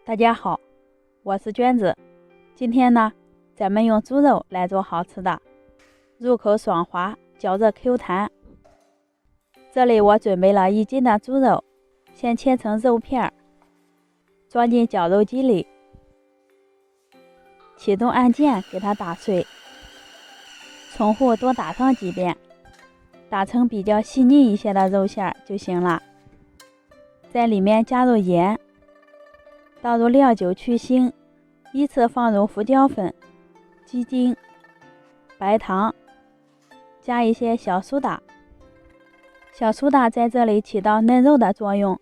大家好，我是娟子。今天呢，咱们用猪肉来做好吃的，入口爽滑，嚼着 Q 弹。这里我准备了1斤的猪肉，先切成肉片，装进绞肉机里，启动按键给它打碎，重复多打上几遍，打成比较细腻一些的肉馅就行了。在里面加入盐，倒入料酒去腥，依次放入胡椒粉、鸡精、白糖，加一些小苏打。小苏打在这里起到嫩肉的作用，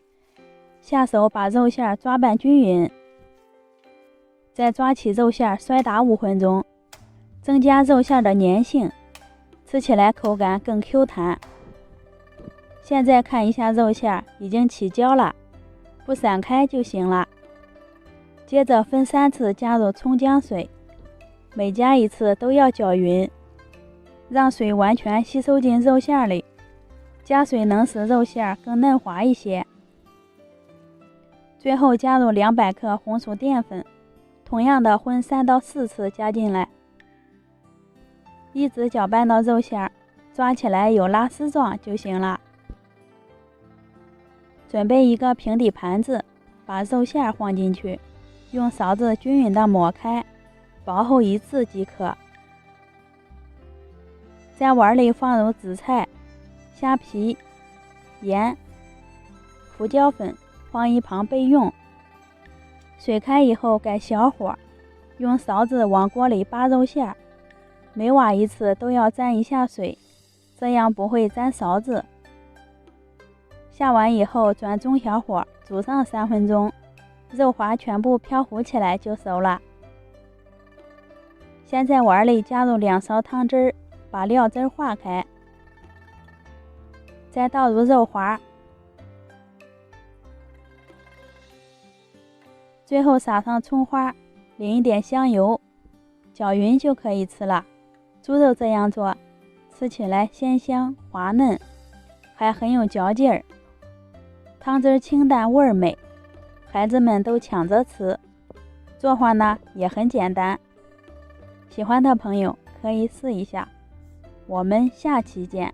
下手把肉馅抓拌均匀，再抓起肉馅摔打5分钟，增加肉馅的粘性，吃起来口感更 Q 弹。现在看一下肉馅已经起胶了，不散开就行了。接着分3次加入葱姜水，每加1次都要搅匀，让水完全吸收进肉馅里。加水能使肉馅更嫩滑一些。最后加入200克红薯淀粉，同样的混3到4次加进来，一直搅拌到肉馅抓起来有拉丝状就行了。准备一个平底盘子，把肉馅放进去，用勺子均匀的抹开，薄厚一致即可。在碗里放入紫菜、虾皮、盐、胡椒粉，放一旁备用。水开以后改小火，用勺子往锅里扒肉馅，每挖1次都要沾一下水，这样不会沾勺子。下完以后转中小火煮上3分钟，肉滑全部飘糊起来就熟了。先在碗里加入2勺汤汁，把料汁化开，再倒入肉滑，最后撒上葱花，淋一点香油，搅匀就可以吃了。猪肉这样做，吃起来鲜香滑嫩，还很有嚼劲儿，汤汁清淡味美，孩子们都抢着吃。做法呢也很简单，喜欢的朋友可以试一下。我们下期见。